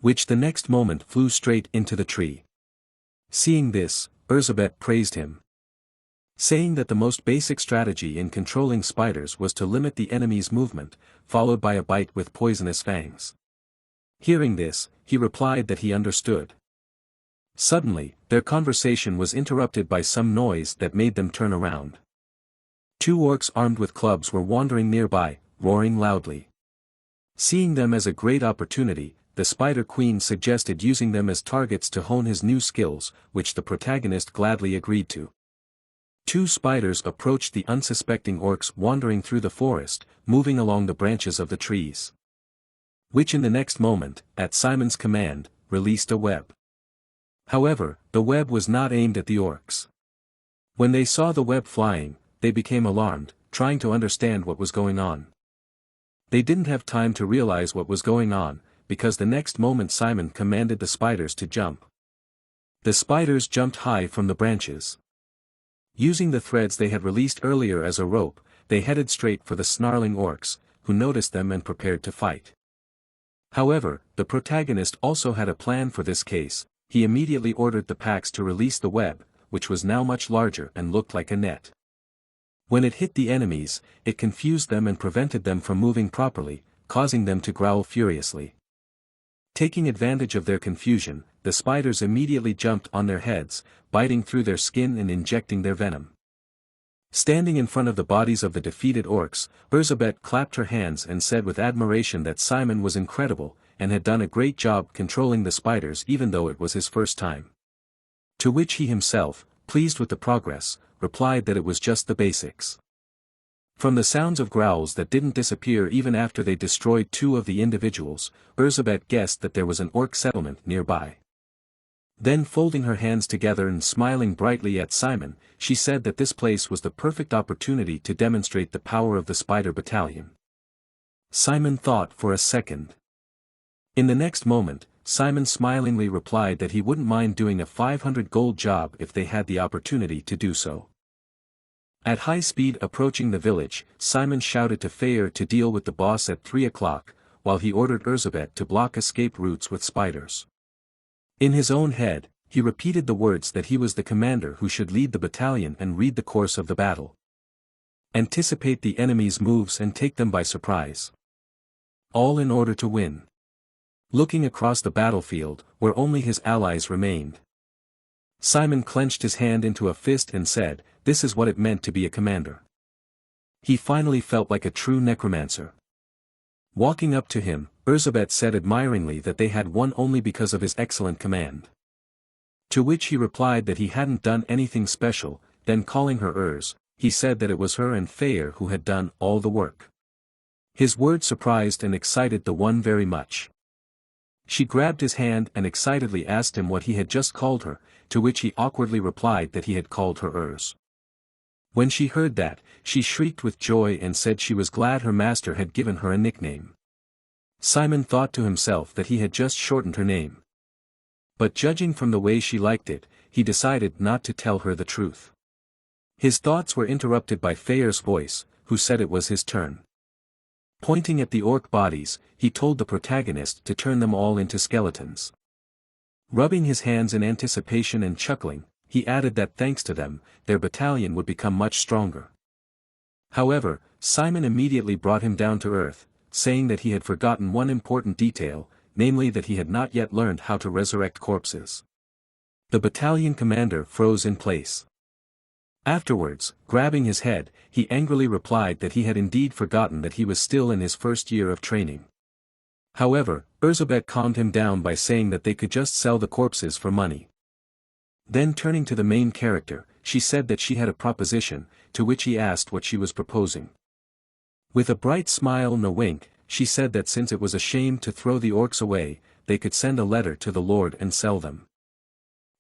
which the next moment flew straight into the tree. Seeing this, Elizabeth praised him, saying that the most basic strategy in controlling spiders was to limit the enemy's movement, followed by a bite with poisonous fangs. Hearing this, he replied that he understood. Suddenly, their conversation was interrupted by some noise that made them turn around. Two orcs armed with clubs were wandering nearby, roaring loudly. Seeing them as a great opportunity, the Spider Queen suggested using them as targets to hone his new skills, which the protagonist gladly agreed to. Two spiders approached the unsuspecting orcs wandering through the forest, moving along the branches of the trees, which in the next moment, at Simon's command, released a web. However, the web was not aimed at the orcs. When they saw the web flying, they became alarmed, trying to understand what was going on. They didn't have time to realize what was going on, because the next moment Simon commanded the spiders to jump. The spiders jumped high from the branches. Using the threads they had released earlier as a rope, they headed straight for the snarling orcs, who noticed them and prepared to fight. However, the protagonist also had a plan for this case. He immediately ordered the packs to release the web, which was now much larger and looked like a net. When it hit the enemies, it confused them and prevented them from moving properly, causing them to growl furiously. Taking advantage of their confusion, the spiders immediately jumped on their heads, biting through their skin and injecting their venom. Standing in front of the bodies of the defeated orcs, Elizabeth clapped her hands and said with admiration that Simon was incredible, and had done a great job controlling the spiders even though it was his first time. To which he himself, pleased with the progress, replied that it was just the basics. From the sounds of growls that didn't disappear even after they destroyed two of the individuals, Elizabeth guessed that there was an orc settlement nearby. Then folding her hands together and smiling brightly at Simon, she said that this place was the perfect opportunity to demonstrate the power of the spider battalion. Simon thought for a second. In the next moment, Simon smilingly replied that he wouldn't mind doing a 500 gold job if they had the opportunity to do so. At high speed approaching the village, Simon shouted to Fayer to deal with the boss at 3 o'clock, while he ordered Elizabeth to block escape routes with spiders. In his own head, he repeated the words that he was the commander who should lead the battalion and read the course of the battle. Anticipate the enemy's moves and take them by surprise. All in order to win. Looking across the battlefield, where only his allies remained, Simon clenched his hand into a fist and said, "This is what it meant to be a commander." He finally felt like a true necromancer. Walking up to him, Elizabeth said admiringly that they had won only because of his excellent command. To which he replied that he hadn't done anything special, then calling her Urs, he said that it was her and Fayer who had done all the work. His words surprised and excited the one very much. She grabbed his hand and excitedly asked him what he had just called her, to which he awkwardly replied that he had called her Urs. When she heard that, she shrieked with joy and said she was glad her master had given her a nickname. Simon thought to himself that he had just shortened her name. But judging from the way she liked it, he decided not to tell her the truth. His thoughts were interrupted by Fayer's voice, who said it was his turn. Pointing at the orc bodies, he told the protagonist to turn them all into skeletons. Rubbing his hands in anticipation and chuckling, he added that thanks to them, their battalion would become much stronger. However, Simon immediately brought him down to earth, saying that he had forgotten one important detail, namely that he had not yet learned how to resurrect corpses. The battalion commander froze in place. Afterwards, grabbing his head, he angrily replied that he had indeed forgotten that he was still in his first year of training. However, Elizabeth calmed him down by saying that they could just sell the corpses for money. Then turning to the main character, she said that she had a proposition, to which he asked what she was proposing. With a bright smile and a wink, she said that since it was a shame to throw the orcs away, they could send a letter to the Lord and sell them.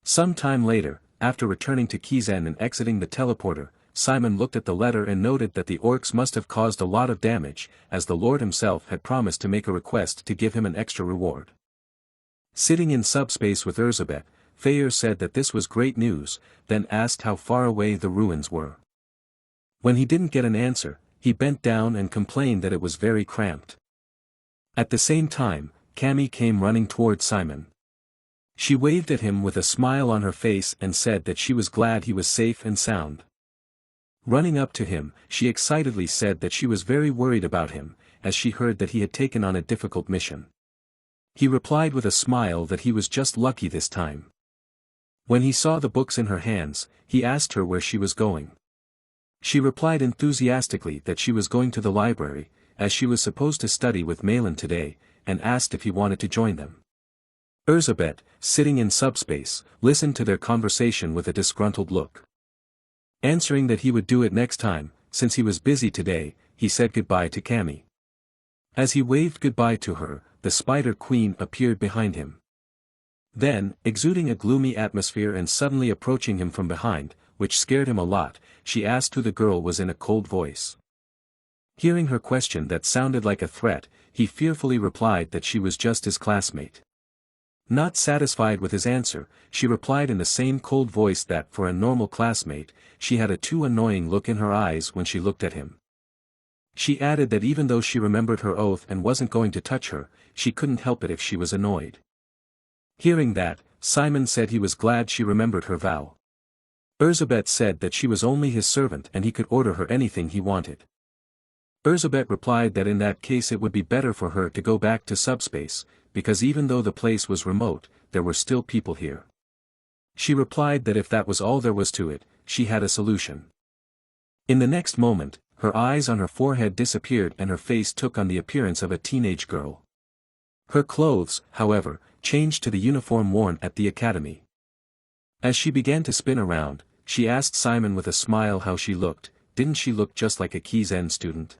Some time later, after returning to Kizen and exiting the teleporter, Simon looked at the letter and noted that the orcs must have caused a lot of damage, as the Lord himself had promised to make a request to give him an extra reward. Sitting in subspace with Elizabeth, Fayer said that this was great news, then asked how far away the ruins were. When he didn't get an answer, he bent down and complained that it was very cramped. At the same time, Cammy came running towards Simon. She waved at him with a smile on her face and said that she was glad he was safe and sound. Running up to him, she excitedly said that she was very worried about him, as she heard that he had taken on a difficult mission. He replied with a smile that he was just lucky this time. When he saw the books in her hands, he asked her where she was going. She replied enthusiastically that she was going to the library, as she was supposed to study with Malin today, and asked if he wanted to join them. Elizabeth, sitting in subspace, listened to their conversation with a disgruntled look. Answering that he would do it next time, since he was busy today, he said goodbye to Cammy. As he waved goodbye to her, the Spider Queen appeared behind him. Then, exuding a gloomy atmosphere and suddenly approaching him from behind, which scared him a lot, she asked who the girl was in a cold voice. Hearing her question that sounded like a threat, he fearfully replied that she was just his classmate. Not satisfied with his answer, she replied in the same cold voice that for a normal classmate, she had a too annoying look in her eyes when she looked at him. She added that even though she remembered her oath and wasn't going to touch her, she couldn't help it if she was annoyed. Hearing that, Simon said he was glad she remembered her vow. Elizabeth said that she was only his servant and he could order her anything he wanted. Elizabeth replied that in that case it would be better for her to go back to subspace, because even though the place was remote, there were still people here. She replied that if that was all there was to it, she had a solution. In the next moment, her eyes on her forehead disappeared and her face took on the appearance of a teenage girl. Her clothes, however, changed to the uniform worn at the academy. As she began to spin around, she asked Simon with a smile how she looked. Didn't she look just like a Kizen student?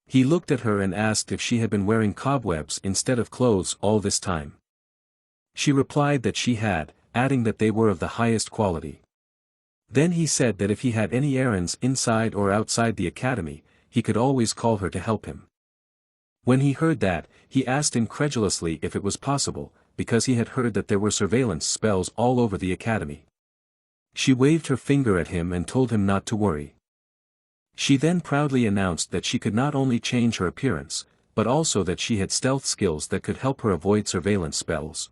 He looked at her and asked if she had been wearing cobwebs instead of clothes all this time. She replied that she had, adding that they were of the highest quality. Then he said that if he had any errands inside or outside the academy, he could always call her to help him. When he heard that, he asked incredulously if it was possible, because he had heard that there were surveillance spells all over the academy. She waved her finger at him and told him not to worry. She then proudly announced that she could not only change her appearance, but also that she had stealth skills that could help her avoid surveillance spells.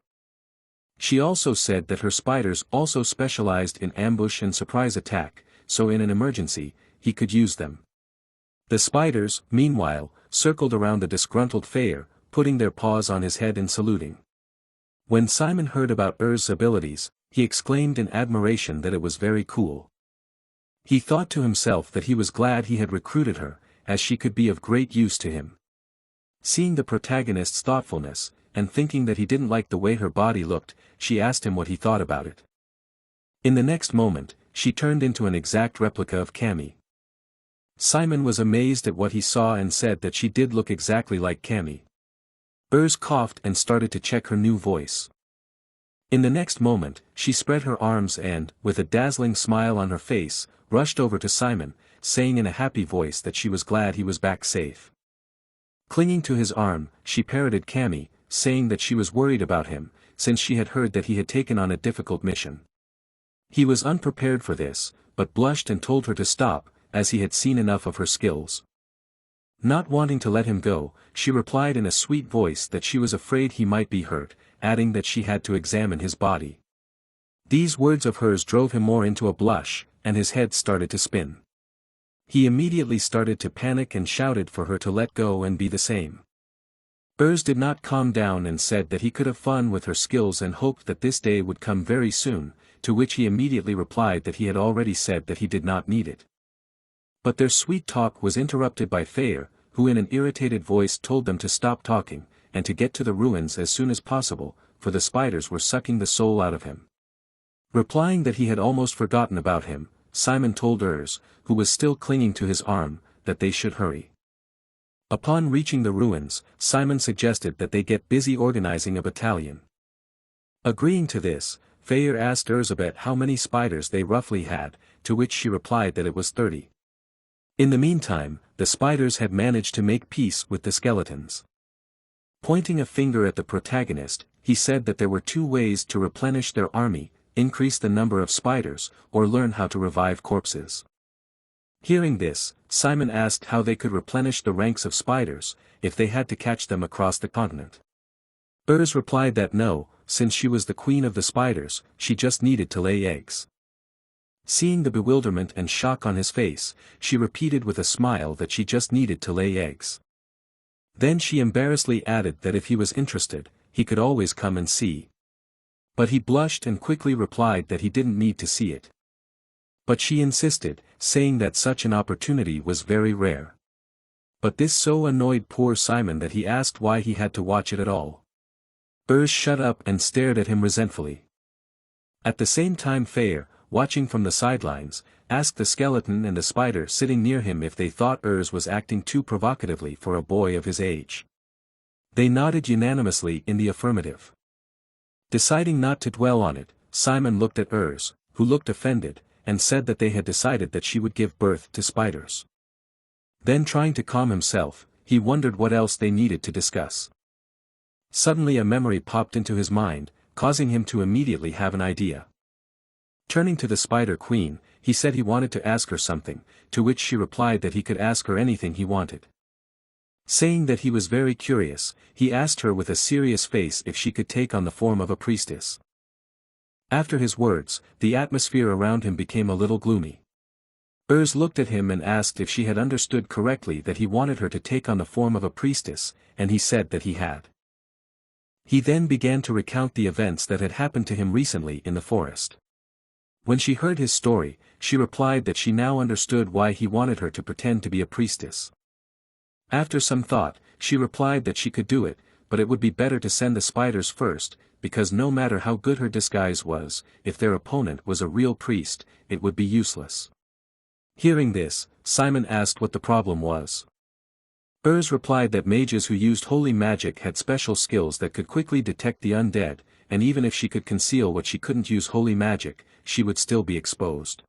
She also said that her spiders also specialized in ambush and surprise attack, so in an emergency, he could use them. The spiders, meanwhile, circled around the disgruntled Fayer, putting their paws on his head and saluting. When Simon heard about Ur's abilities, he exclaimed in admiration that it was very cool. He thought to himself that he was glad he had recruited her, as she could be of great use to him. Seeing the protagonist's thoughtfulness, and thinking that he didn't like the way her body looked, she asked him what he thought about it. In the next moment, she turned into an exact replica of Cammy. Simon was amazed at what he saw and said that she did look exactly like Cammy. Urs coughed and started to check her new voice. In the next moment, she spread her arms and, with a dazzling smile on her face, rushed over to Simon, saying in a happy voice that she was glad he was back safe. Clinging to his arm, she parroted Cammy, saying that she was worried about him, since she had heard that he had taken on a difficult mission. He was unprepared for this, but blushed and told her to stop, as he had seen enough of her skills. Not wanting to let him go, she replied in a sweet voice that she was afraid he might be hurt, adding that she had to examine his body. These words of hers drove him more into a blush, and his head started to spin. He immediately started to panic and shouted for her to let go and be the same. Urs did not calm down and said that he could have fun with her skills and hoped that this day would come very soon, to which he immediately replied that he had already said that he did not need it. But their sweet talk was interrupted by Fayer, who in an irritated voice told them to stop talking, and to get to the ruins as soon as possible, for the spiders were sucking the soul out of him. Replying that he had almost forgotten about him, Simon told Urs, who was still clinging to his arm, that they should hurry. Upon reaching the ruins, Simon suggested that they get busy organizing a battalion. Agreeing to this, Fayer asked Elizabeth how many spiders they roughly had, to which she replied that it was 30. In the meantime, the spiders had managed to make peace with the skeletons. Pointing a finger at the protagonist, he said that there were two ways to replenish their army: increase the number of spiders, or learn how to revive corpses. Hearing this, Simon asked how they could replenish the ranks of spiders, if they had to catch them across the continent. Urs replied that no, since she was the queen of the spiders, she just needed to lay eggs. Seeing the bewilderment and shock on his face, she repeated with a smile that she just needed to lay eggs. Then she embarrassedly added that if he was interested, he could always come and see. But he blushed and quickly replied that he didn't need to see it. But she insisted, saying that such an opportunity was very rare. But this so annoyed poor Simon that he asked why he had to watch it at all. Urs shut up and stared at him resentfully. At the same time Fair, watching from the sidelines, asked the skeleton and the spider sitting near him if they thought Urs was acting too provocatively for a boy of his age. They nodded unanimously in the affirmative. Deciding not to dwell on it, Simon looked at Urs, who looked offended, and said that they had decided that she would give birth to spiders. Then trying to calm himself, he wondered what else they needed to discuss. Suddenly a memory popped into his mind, causing him to immediately have an idea. Turning to the Spider Queen, he said he wanted to ask her something, to which she replied that he could ask her anything he wanted. Saying that he was very curious, he asked her with a serious face if she could take on the form of a priestess. After his words, the atmosphere around him became a little gloomy. Urs looked at him and asked if she had understood correctly that he wanted her to take on the form of a priestess, and he said that he had. He then began to recount the events that had happened to him recently in the forest. When she heard his story, she replied that she now understood why he wanted her to pretend to be a priestess. After some thought, she replied that she could do it, but it would be better to send the spiders first, because no matter how good her disguise was, if their opponent was a real priest, it would be useless. Hearing this, Simon asked what the problem was. Urs replied that mages who used holy magic had special skills that could quickly detect the undead, and even if she could conceal what she couldn't use holy magic, she would still be exposed.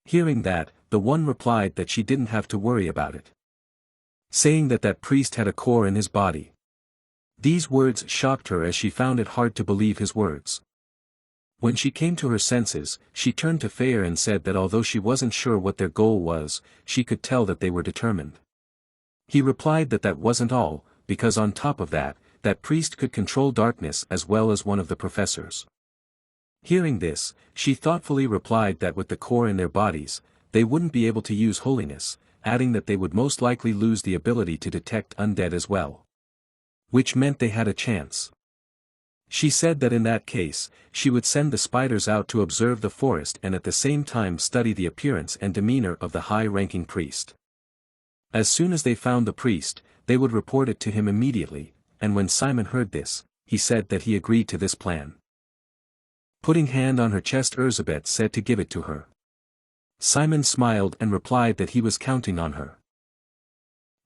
Hearing that, the one replied that she didn't have to worry about it, saying that that priest had a core in his body. These words shocked her as she found it hard to believe his words. When she came to her senses, she turned to Fair and said that although she wasn't sure what their goal was, she could tell that they were determined. He replied that that wasn't all, because on top of that, that priest could control darkness as well as one of the professors. Hearing this, she thoughtfully replied that with the core in their bodies, they wouldn't be able to use holiness, adding that they would most likely lose the ability to detect undead as well. Which meant they had a chance. She said that in that case, she would send the spiders out to observe the forest and at the same time study the appearance and demeanor of the high-ranking priest. As soon as they found the priest, they would report it to him immediately, and when Simon heard this, he said that he agreed to this plan. Putting hand on her chest, Elizabeth said to give it to her. Simon smiled and replied that he was counting on her.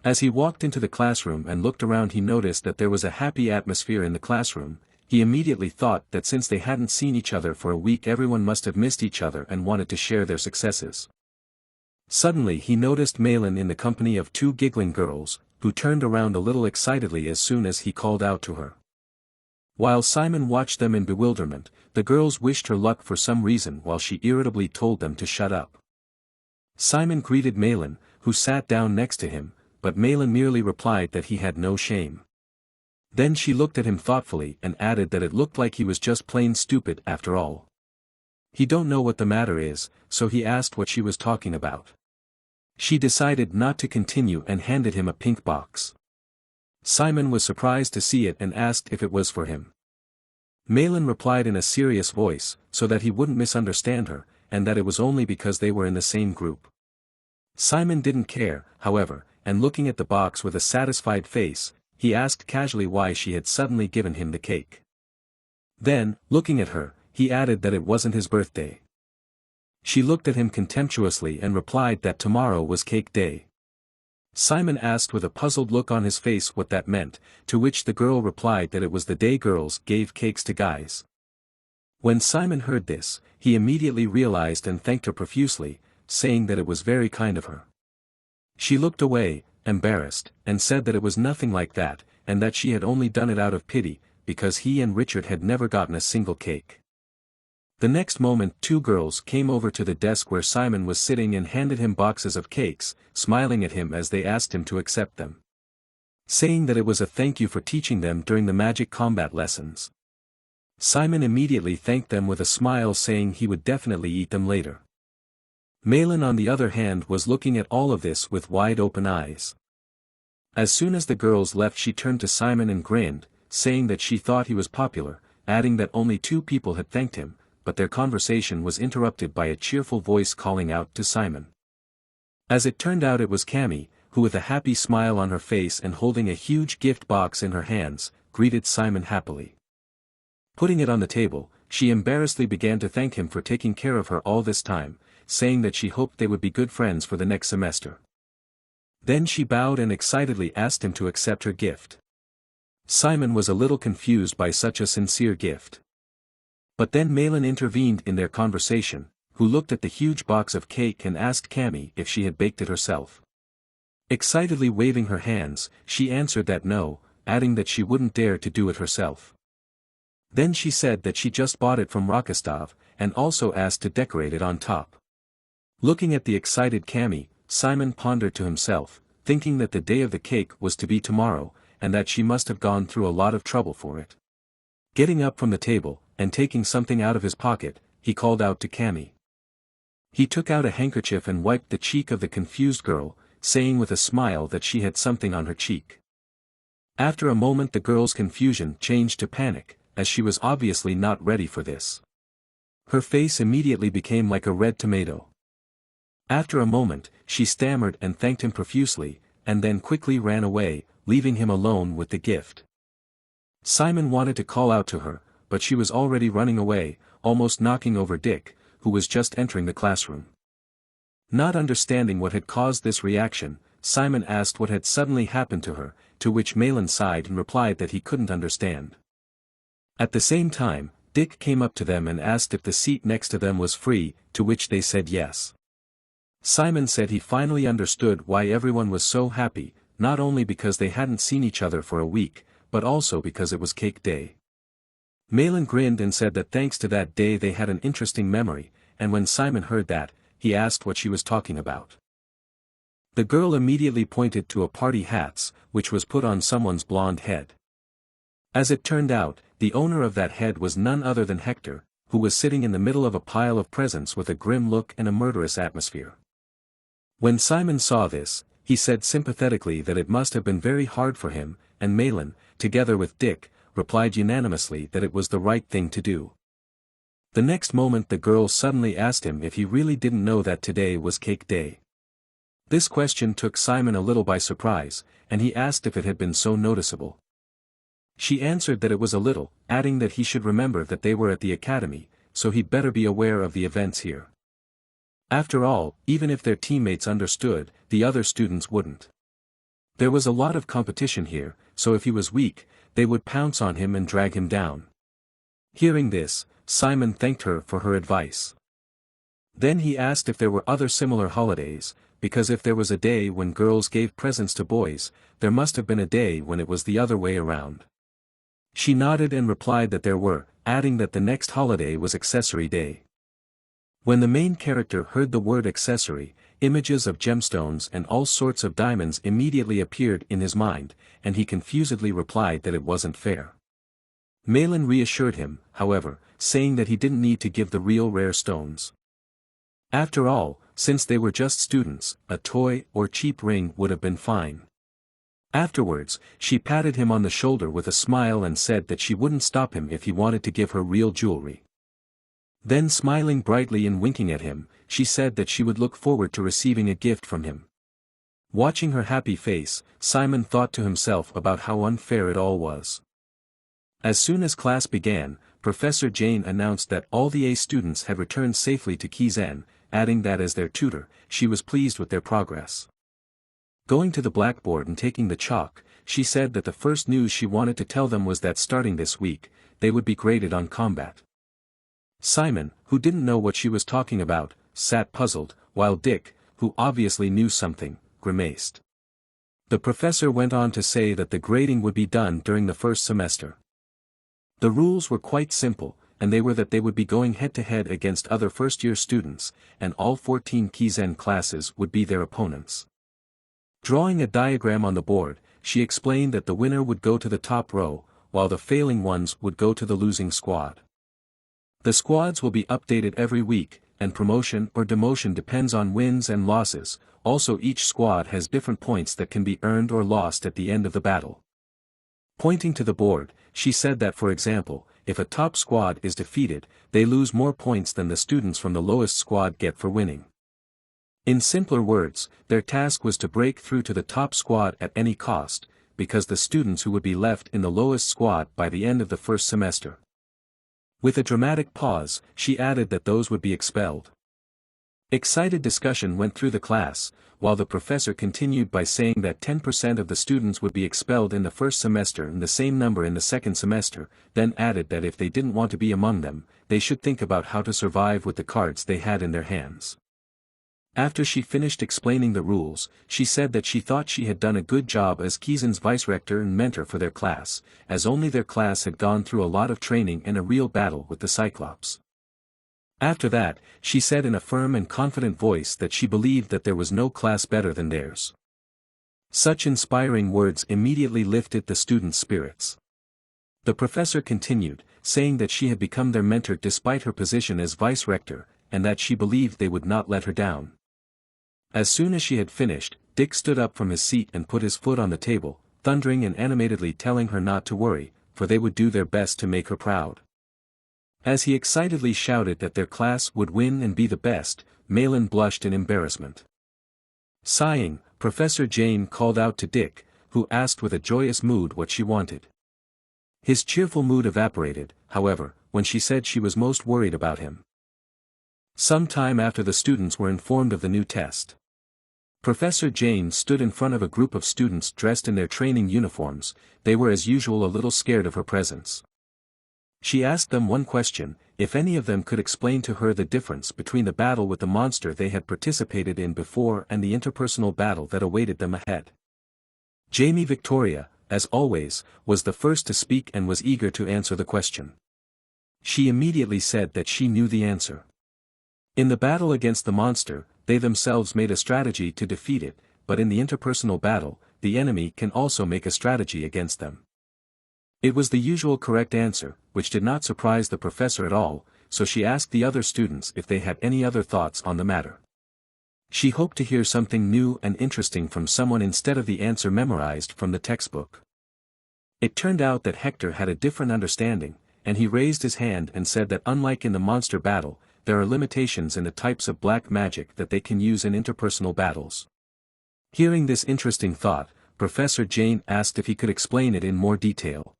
As he walked into the classroom and looked around, he noticed that there was a happy atmosphere in the classroom. He immediately thought that since they hadn't seen each other for a week, everyone must have missed each other and wanted to share their successes. Suddenly he noticed Malin in the company of two giggling girls, who turned around a little excitedly as soon as he called out to her. While Simon watched them in bewilderment, the girls wished her luck for some reason while she irritably told them to shut up. Simon greeted Malin, who sat down next to him, but Malin merely replied that he had no shame. Then she looked at him thoughtfully and added that it looked like he was just plain stupid after all. He don't know what the matter is, so he asked what she was talking about. She decided not to continue and handed him a pink box. Simon was surprised to see it and asked if it was for him. Malin replied in a serious voice, so that he wouldn't misunderstand her, and that it was only because they were in the same group. Simon didn't care, however, and looking at the box with a satisfied face, he asked casually why she had suddenly given him the cake. Then, looking at her, he added that it wasn't his birthday. She looked at him contemptuously and replied that tomorrow was cake day. Simon asked with a puzzled look on his face what that meant, to which the girl replied that it was the day girls gave cakes to guys. When Simon heard this, he immediately realized and thanked her profusely, saying that it was very kind of her. She looked away, embarrassed, and said that it was nothing like that, and that she had only done it out of pity, because he and Richard had never gotten a single cake. The next moment two girls came over to the desk where Simon was sitting and handed him boxes of cakes, smiling at him as they asked him to accept them. saying that it was a thank you for teaching them during the magic combat lessons. Simon immediately thanked them with a smile, saying he would definitely eat them later. Malin on the other hand was looking at all of this with wide open eyes. As soon as the girls left, she turned to Simon and grinned, saying that she thought he was popular, adding that only 2 people had thanked him, but their conversation was interrupted by a cheerful voice calling out to Simon. As it turned out, it was Cammy, who with a happy smile on her face and holding a huge gift box in her hands, greeted Simon happily. Putting it on the table, she embarrassedly began to thank him for taking care of her all this time, saying that she hoped they would be good friends for the next semester. Then she bowed and excitedly asked him to accept her gift. Simon was a little confused by such a sincere gift. But then Malin intervened in their conversation, who looked at the huge box of cake and asked Cammy if she had baked it herself. Excitedly waving her hands, she answered that no, adding that she wouldn't dare to do it herself. Then she said that she just bought it from Rokostov, and also asked to decorate it on top. Looking at the excited Cammy, Simon pondered to himself, thinking that the day of the cake was to be tomorrow, and that she must have gone through a lot of trouble for it. Getting up from the table, and taking something out of his pocket, he called out to Cammy. He took out a handkerchief and wiped the cheek of the confused girl, saying with a smile that she had something on her cheek. After a moment the girl's confusion changed to panic, as she was obviously not ready for this. Her face immediately became like a red tomato. After a moment, she stammered and thanked him profusely, and then quickly ran away, leaving him alone with the gift. Simon wanted to call out to her, but she was already running away, almost knocking over Dick, who was just entering the classroom. Not understanding what had caused this reaction, Simon asked what had suddenly happened to her, to which Malin sighed and replied that he couldn't understand. At the same time, Dick came up to them and asked if the seat next to them was free, to which they said yes. Simon said he finally understood why everyone was so happy, not only because they hadn't seen each other for a week, but also because it was cake day. Malin grinned and said that thanks to that day they had an interesting memory, and when Simon heard that, he asked what she was talking about. The girl immediately pointed to a party hats, which was put on someone's blonde head. As it turned out, the owner of that head was none other than Hector, who was sitting in the middle of a pile of presents with a grim look and a murderous atmosphere. When Simon saw this, he said sympathetically that it must have been very hard for him, and Malin, together with Dick, replied unanimously that it was the right thing to do. The next moment the girl suddenly asked him if he really didn't know that today was cake day. This question took Simon a little by surprise, and he asked if it had been so noticeable. She answered that it was a little, adding that he should remember that they were at the academy, so he'd better be aware of the events here. After all, even if their teammates understood, the other students wouldn't. There was a lot of competition here, so if he was weak, they would pounce on him and drag him down. Hearing this, Simon thanked her for her advice. Then he asked if there were other similar holidays, because if there was a day when girls gave presents to boys, there must have been a day when it was the other way around. She nodded and replied that there were, adding that the next holiday was Accessory Day. When the main character heard the word accessory, images of gemstones and all sorts of diamonds immediately appeared in his mind, and he confusedly replied that it wasn't fair. Malin reassured him, however, saying that he didn't need to give the real rare stones. After all, since they were just students, a toy or cheap ring would have been fine. Afterwards, she patted him on the shoulder with a smile and said that she wouldn't stop him if he wanted to give her real jewelry. Then smiling brightly and winking at him, she said that she would look forward to receiving a gift from him. Watching her happy face, Simon thought to himself about how unfair it all was. As soon as class began, Professor Jane announced that all the A students had returned safely to Kizen, adding that as their tutor, she was pleased with their progress. Going to the blackboard and taking the chalk, she said that the first news she wanted to tell them was that starting this week, they would be graded on combat. Simon, who didn't know what she was talking about, sat puzzled, while Dick, who obviously knew something, grimaced. The professor went on to say that the grading would be done during the first semester. The rules were quite simple, and they were that they would be going head-to-head against other first-year students, and all 14 Kizen classes would be their opponents. Drawing a diagram on the board, she explained that the winner would go to the top row, while the failing ones would go to the losing squad. The squads will be updated every week, and promotion or demotion depends on wins and losses. Also, each squad has different points that can be earned or lost at the end of the battle. Pointing to the board, she said that, for example, if a top squad is defeated, they lose more points than the students from the lowest squad get for winning. In simpler words, their task was to break through to the top squad at any cost, because the students who would be left in the lowest squad by the end of the first semester. With a dramatic pause, she added that those would be expelled. Excited discussion went through the class, while the professor continued by saying that 10% of the students would be expelled in the first semester and the same number in the second semester, then added that if they didn't want to be among them, they should think about how to survive with the cards they had in their hands. After she finished explaining the rules, she said that she thought she had done a good job as Kizen's vice-rector and mentor for their class, as only their class had gone through a lot of training and a real battle with the Cyclops. After that, she said in a firm and confident voice that she believed that there was no class better than theirs. Such inspiring words immediately lifted the students' spirits. The professor continued, saying that she had become their mentor despite her position as vice-rector, and that she believed they would not let her down. As soon as she had finished, Dick stood up from his seat and put his foot on the table, thundering and animatedly telling her not to worry, for they would do their best to make her proud. As he excitedly shouted that their class would win and be the best, Malin blushed in embarrassment. Sighing, Professor Jane called out to Dick, who asked with a joyous mood what she wanted. His cheerful mood evaporated, however, when she said she was most worried about him. Some time after the students were informed of the new test, Professor Jane stood in front of a group of students dressed in their training uniforms. They were as usual a little scared of her presence. She asked them one question: if any of them could explain to her the difference between the battle with the monster they had participated in before and the interpersonal battle that awaited them ahead. Jamie Victoria, as always, was the first to speak and was eager to answer the question. She immediately said that she knew the answer. In the battle against the monster, they themselves made a strategy to defeat it, but in the interpersonal battle, the enemy can also make a strategy against them. It was the usual correct answer, which did not surprise the professor at all, so she asked the other students if they had any other thoughts on the matter. She hoped to hear something new and interesting from someone instead of the answer memorized from the textbook. It turned out that Hector had a different understanding, and he raised his hand and said that unlike in the monster battle, there are limitations in the types of black magic that they can use in interpersonal battles. Hearing this interesting thought, Professor Jane asked if he could explain it in more detail.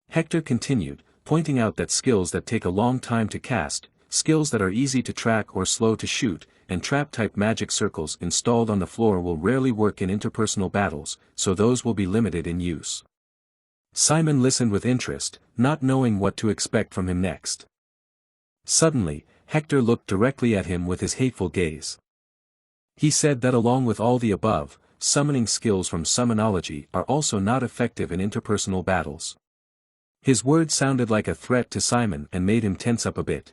Hector continued, pointing out that skills that take a long time to cast, skills that are easy to track or slow to shoot, and trap-type magic circles installed on the floor will rarely work in interpersonal battles, so those will be limited in use. Simon listened with interest, not knowing what to expect from him next. Suddenly, Hector looked directly at him with his hateful gaze. He said that along with all the above, summoning skills from summonology are also not effective in interpersonal battles. His words sounded like a threat to Simon and made him tense up a bit.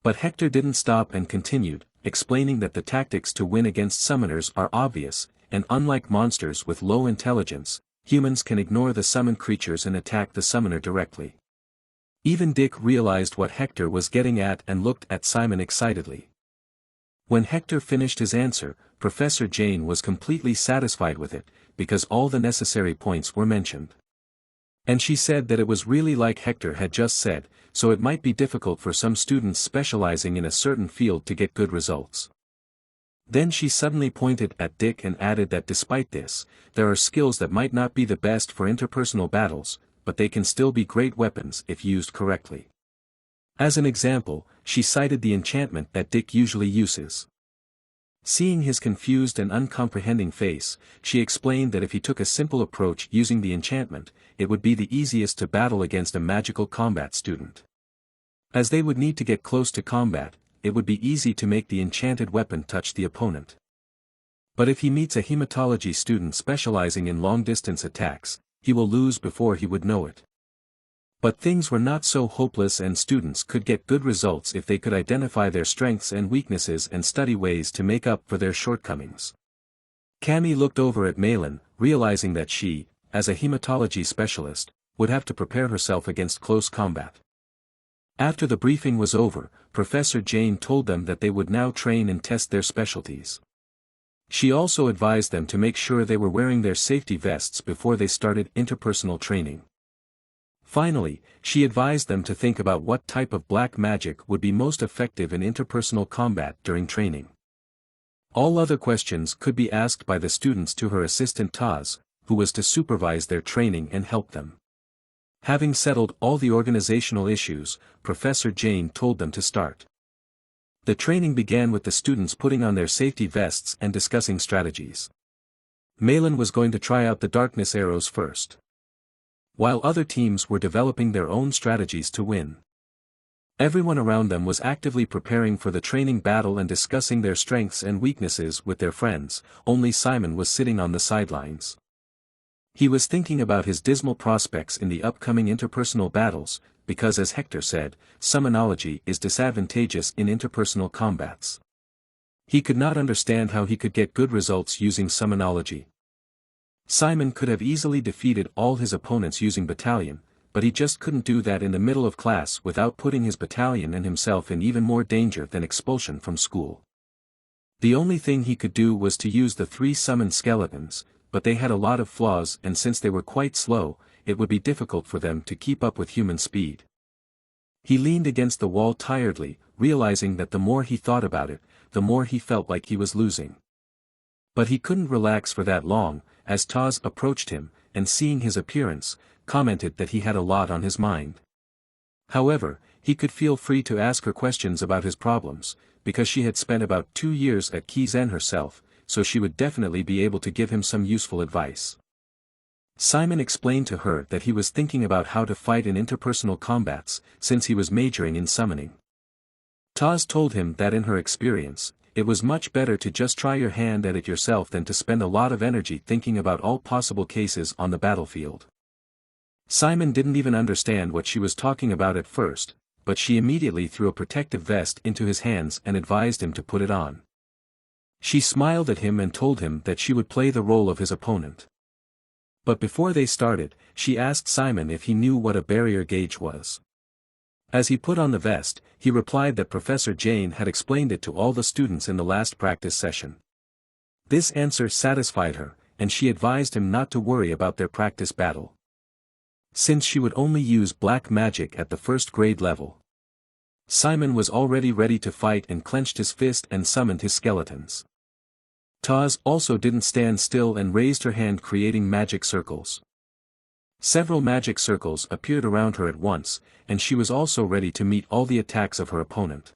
But Hector didn't stop and continued, explaining that the tactics to win against summoners are obvious, and unlike monsters with low intelligence, humans can ignore the summoned creatures and attack the summoner directly. Even Dick realized what Hector was getting at and looked at Simon excitedly. When Hector finished his answer, Professor Jane was completely satisfied with it, because all the necessary points were mentioned. And she said that it was really like Hector had just said, so it might be difficult for some students specializing in a certain field to get good results. Then she suddenly pointed at Dick and added that despite this, there are skills that might not be the best for interpersonal battles, but they can still be great weapons if used correctly. As an example, she cited the enchantment that Dick usually uses. Seeing his confused and uncomprehending face, she explained that if he took a simple approach using the enchantment, it would be the easiest to battle against a magical combat student. As they would need to get close to combat, it would be easy to make the enchanted weapon touch the opponent. But if he meets a hematology student specializing in long-distance attacks, he will lose before he would know it. But things were not so hopeless, and students could get good results if they could identify their strengths and weaknesses and study ways to make up for their shortcomings. Cammy looked over at Malin, realizing that she, as a hematology specialist, would have to prepare herself against close combat. After the briefing was over, Professor Jane told them that they would now train and test their specialties. She also advised them to make sure they were wearing their safety vests before they started interpersonal training. Finally, she advised them to think about what type of black magic would be most effective in interpersonal combat during training. All other questions could be asked by the students to her assistant Taz, who was to supervise their training and help them. Having settled all the organizational issues, Professor Jane told them to start. The training began with the students putting on their safety vests and discussing strategies. Malin was going to try out the darkness arrows first, while other teams were developing their own strategies to win. Everyone around them was actively preparing for the training battle and discussing their strengths and weaknesses with their friends. Only Simon was sitting on the sidelines. He was thinking about his dismal prospects in the upcoming interpersonal battles, because as Hector said, summonology is disadvantageous in interpersonal combats. He could not understand how he could get good results using summonology. Simon could have easily defeated all his opponents using battalion, but he just couldn't do that in the middle of class without putting his battalion and himself in even more danger than expulsion from school. The only thing he could do was to use the 3 summoned skeletons, but they had a lot of flaws, and since they were quite slow, it would be difficult for them to keep up with human speed. He leaned against the wall tiredly, realizing that the more he thought about it, the more he felt like he was losing. But he couldn't relax for that long, as Taz approached him, and seeing his appearance, commented that he had a lot on his mind. However, he could feel free to ask her questions about his problems, because she had spent about 2 years at Kizen herself, so she would definitely be able to give him some useful advice. Simon explained to her that he was thinking about how to fight in interpersonal combats, since he was majoring in summoning. Taz told him that in her experience, it was much better to just try your hand at it yourself than to spend a lot of energy thinking about all possible cases on the battlefield. Simon didn't even understand what she was talking about at first, but she immediately threw a protective vest into his hands and advised him to put it on. She smiled at him and told him that she would play the role of his opponent. But before they started, she asked Simon if he knew what a barrier gauge was. As he put on the vest, he replied that Professor Jane had explained it to all the students in the last practice session. This answer satisfied her, and she advised him not to worry about their practice battle, since she would only use black magic at the 1st grade level. Simon was already ready to fight and clenched his fist and summoned his skeletons. Taz also didn't stand still and raised her hand, creating magic circles. Several magic circles appeared around her at once, and she was also ready to meet all the attacks of her opponent.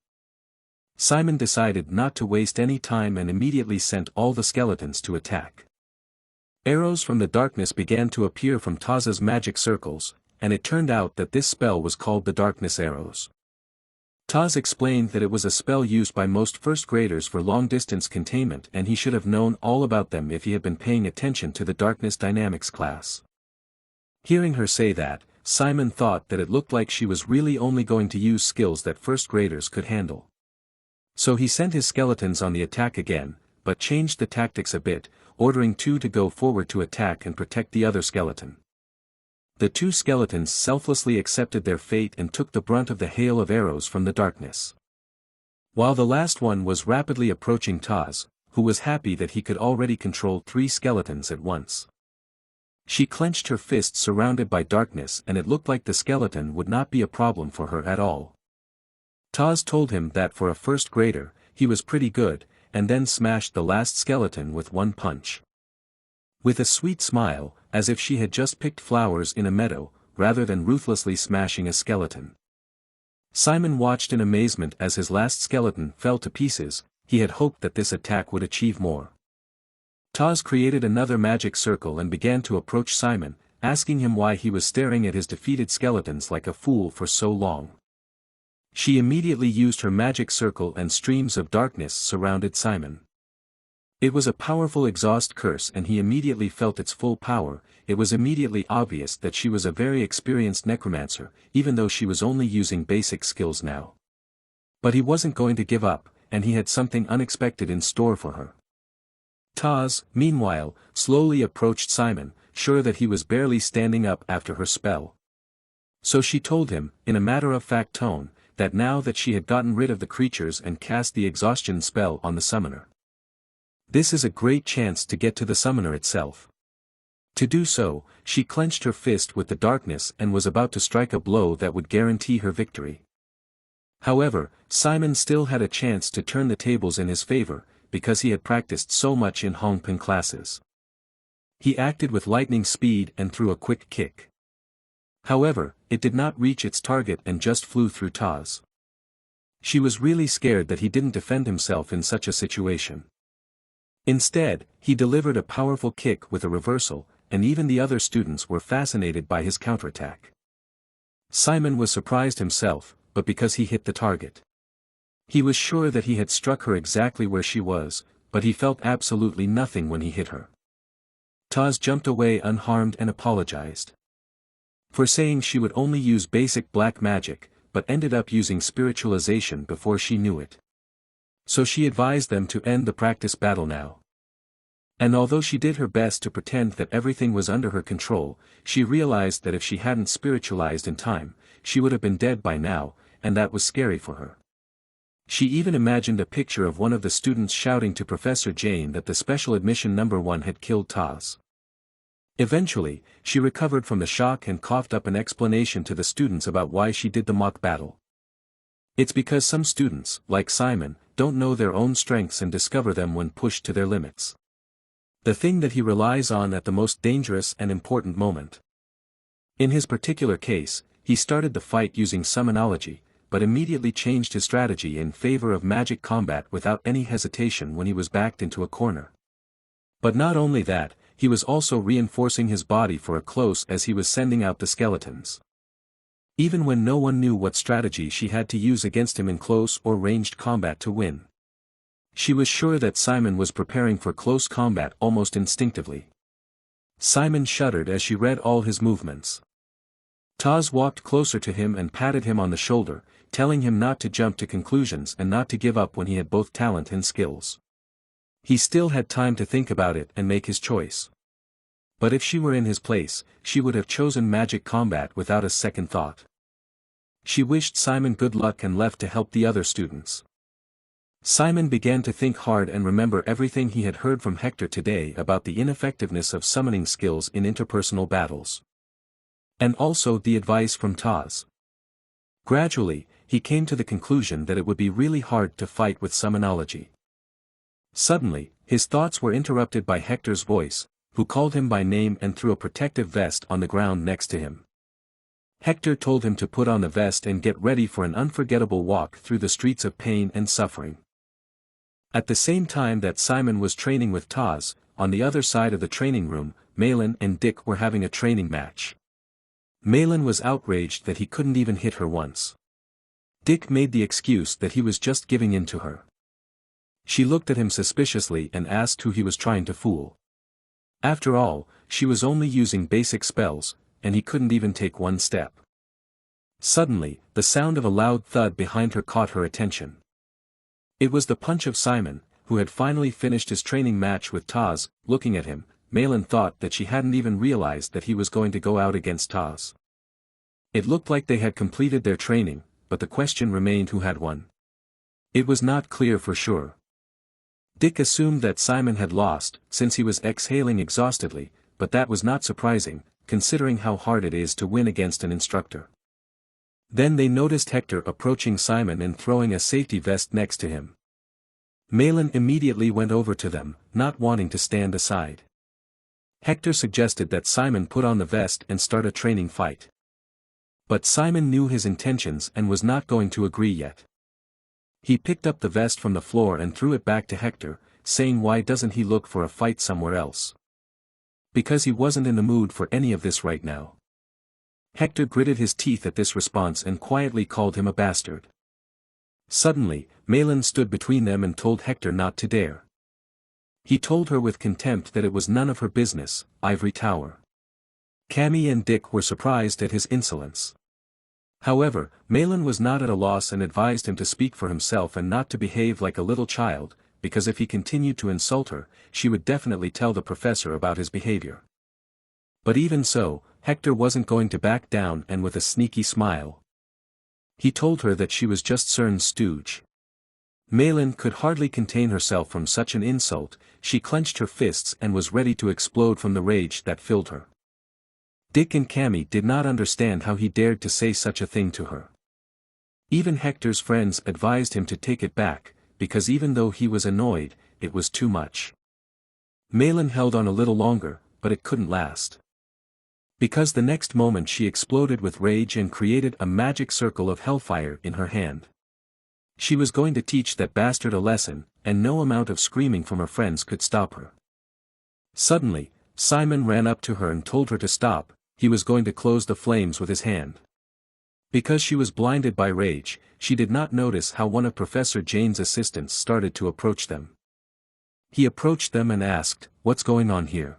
Simon decided not to waste any time and immediately sent all the skeletons to attack. Arrows from the darkness began to appear from Taz's magic circles, and it turned out that this spell was called the darkness arrows. Taz explained that it was a spell used by most first graders for long-distance containment, and he should have known all about them if he had been paying attention to the darkness dynamics class. Hearing her say that, Simon thought that it looked like she was really only going to use skills that first graders could handle. So he sent his skeletons on the attack again, but changed the tactics a bit, ordering 2 to go forward to attack and protect the other skeleton. The 2 skeletons selflessly accepted their fate and took the brunt of the hail of arrows from the darkness. While the last one was rapidly approaching Taz, who was happy that he could already control 3 skeletons at once. She clenched her fists surrounded by darkness, and it looked like the skeleton would not be a problem for her at all. Taz told him that for a first grader, he was pretty good, and then smashed the last skeleton with 1 punch. With a sweet smile, as if she had just picked flowers in a meadow, rather than ruthlessly smashing a skeleton. Simon watched in amazement as his last skeleton fell to pieces. He had hoped that this attack would achieve more. Taz created another magic circle and began to approach Simon, asking him why he was staring at his defeated skeletons like a fool for so long. She immediately used her magic circle and streams of darkness surrounded Simon. It was a powerful exhaust curse and he immediately felt its full power. It was immediately obvious that she was a very experienced necromancer, even though she was only using basic skills now. But he wasn't going to give up, and he had something unexpected in store for her. Taz, meanwhile, slowly approached Simon, sure that he was barely standing up after her spell. So she told him, in a matter-of-fact tone, that now that she had gotten rid of the creatures and cast the exhaustion spell on the summoner, this is a great chance to get to the summoner itself. To do so, she clenched her fist with the darkness and was about to strike a blow that would guarantee her victory. However, Simon still had a chance to turn the tables in his favor, because he had practiced so much in Hongping classes. He acted with lightning speed and threw a quick kick. However, it did not reach its target and just flew through Taz. She was really scared that he didn't defend himself in such a situation. Instead, he delivered a powerful kick with a reversal, and even the other students were fascinated by his counterattack. Simon was surprised himself, but because he hit the target. He was sure that he had struck her exactly where she was, but he felt absolutely nothing when he hit her. Taz jumped away unharmed and apologized for saying she would only use basic black magic, but ended up using spiritualization before she knew it. So she advised them to end the practice battle now. And although she did her best to pretend that everything was under her control, she realized that if she hadn't spiritualized in time, she would have been dead by now, and that was scary for her. She even imagined a picture of one of the students shouting to Professor Jane that the special admission number 1 had killed Taz. Eventually, she recovered from the shock and coughed up an explanation to the students about why she did the mock battle. It's because some students, like Simon, don't know their own strengths and discover them when pushed to their limits. The thing that he relies on at the most dangerous and important moment. In his particular case, he started the fight using summonology, but immediately changed his strategy in favor of magic combat without any hesitation when he was backed into a corner. But not only that, he was also reinforcing his body for a close as he was sending out the skeletons. Even when no one knew what strategy she had to use against him in close or ranged combat to win. She was sure that Simon was preparing for close combat almost instinctively. Simon shuddered as she read all his movements. Taz walked closer to him and patted him on the shoulder, telling him not to jump to conclusions and not to give up when he had both talent and skills. He still had time to think about it and make his choice. But if she were in his place, she would have chosen magic combat without a second thought. She wished Simon good luck and left to help the other students. Simon began to think hard and remember everything he had heard from Hector today about the ineffectiveness of summoning skills in interpersonal battles. And also the advice from Taz. Gradually, he came to the conclusion that it would be really hard to fight with summonology. Suddenly, his thoughts were interrupted by Hector's voice, who called him by name and threw a protective vest on the ground next to him. Hector told him to put on the vest and get ready for an unforgettable walk through the streets of pain and suffering. At the same time that Simon was training with Taz, on the other side of the training room, Malin and Dick were having a training match. Malin was outraged that he couldn't even hit her once. Dick made the excuse that he was just giving in to her. She looked at him suspiciously and asked who he was trying to fool. After all, she was only using basic spells, and he couldn't even take one step. Suddenly, the sound of a loud thud behind her caught her attention. It was the punch of Simon, who had finally finished his training match with Taz. Looking at him, Malin thought that she hadn't even realized that he was going to go out against Taz. It looked like they had completed their training, but the question remained who had won. It was not clear for sure. Dick assumed that Simon had lost, since he was exhaling exhaustedly, but that was not surprising, considering how hard it is to win against an instructor. Then they noticed Hector approaching Simon and throwing a safety vest next to him. Malin immediately went over to them, not wanting to stand aside. Hector suggested that Simon put on the vest and start a training fight. But Simon knew his intentions and was not going to agree yet. He picked up the vest from the floor and threw it back to Hector, saying why doesn't he look for a fight somewhere else? Because he wasn't in the mood for any of this right now. Hector gritted his teeth at this response and quietly called him a bastard. Suddenly, Malin stood between them and told Hector not to dare. He told her with contempt that it was none of her business. Ivory Tower. Cammy and Dick were surprised at his insolence. However, Malin was not at a loss and advised him to speak for himself and not to behave like a little child, because if he continued to insult her, she would definitely tell the professor about his behavior. But even so, Hector wasn't going to back down, and with a sneaky smile, he told her that she was just CERN's stooge. Malin could hardly contain herself from such an insult. She clenched her fists and was ready to explode from the rage that filled her. Dick and Cammy did not understand how he dared to say such a thing to her. Even Hector's friends advised him to take it back, because even though he was annoyed, it was too much. Malin held on a little longer, but it couldn't last. Because the next moment she exploded with rage and created a magic circle of hellfire in her hand. She was going to teach that bastard a lesson, and no amount of screaming from her friends could stop her. Suddenly, Simon ran up to her and told her to stop. He was going to close the flames with his hand. Because she was blinded by rage, she did not notice how one of Professor Jane's assistants started to approach them. He approached them and asked, "What's going on here?"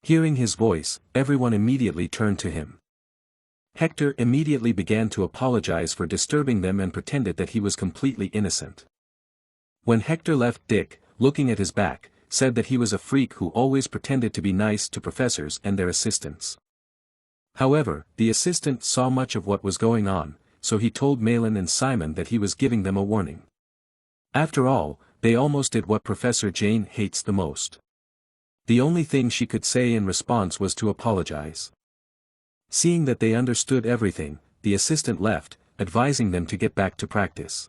Hearing his voice, everyone immediately turned to him. Hector immediately began to apologize for disturbing them and pretended that he was completely innocent. When Hector left, Dick, looking at his back, said that he was a freak who always pretended to be nice to professors and their assistants. However, the assistant saw much of what was going on, so he told Malin and Simon that he was giving them a warning. After all, they almost did what Professor Jane hates the most. The only thing she could say in response was to apologize. Seeing that they understood everything, the assistant left, advising them to get back to practice.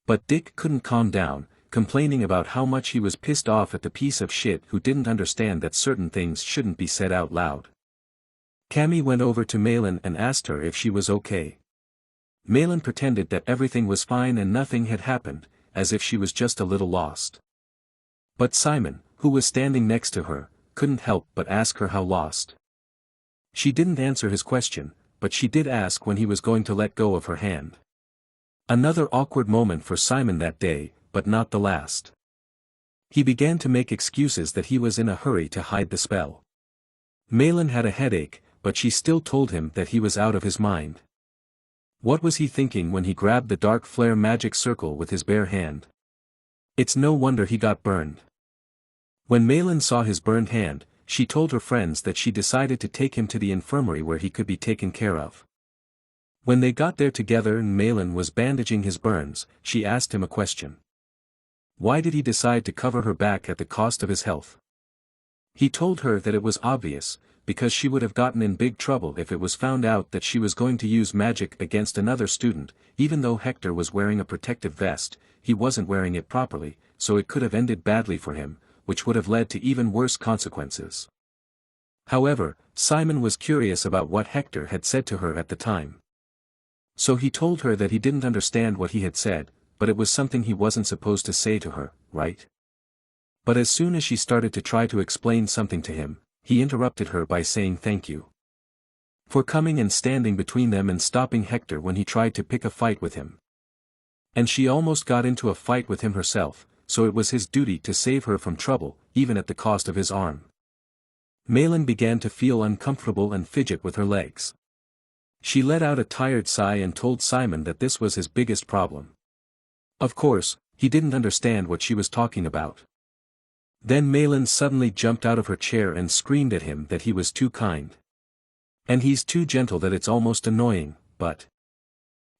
But Dick couldn't calm down, complaining about how much he was pissed off at the piece of shit who didn't understand that certain things shouldn't be said out loud. Cammy went over to Malin and asked her if she was okay. Malin pretended that everything was fine and nothing had happened, as if she was just a little lost. But Simon, who was standing next to her, couldn't help but ask her how lost. She didn't answer his question, but she did ask when he was going to let go of her hand. Another awkward moment for Simon that day, but not the last. He began to make excuses that he was in a hurry to hide the spell. Malin had a headache, but she still told him that he was out of his mind. What was he thinking when he grabbed the dark flare magic circle with his bare hand? It's no wonder he got burned. When Malin saw his burned hand, she told her friends that she decided to take him to the infirmary where he could be taken care of. When they got there together and Malin was bandaging his burns, she asked him a question. Why did he decide to cover her back at the cost of his health? He told her that it was obvious, because she would have gotten in big trouble if it was found out that she was going to use magic against another student. Even though Hector was wearing a protective vest, he wasn't wearing it properly, so it could have ended badly for him, which would have led to even worse consequences. However, Simon was curious about what Hector had said to her at the time. So he told her that he didn't understand what he had said, but it was something he wasn't supposed to say to her, right? But as soon as she started to try to explain something to him, he interrupted her by saying thank you for coming and standing between them and stopping Hector when he tried to pick a fight with him. And she almost got into a fight with him herself, so it was his duty to save her from trouble, even at the cost of his arm. Malin began to feel uncomfortable and fidget with her legs. She let out a tired sigh and told Simon that this was his biggest problem. Of course, he didn't understand what she was talking about. Then Malin suddenly jumped out of her chair and screamed at him that he was too kind. And he's too gentle that it's almost annoying, but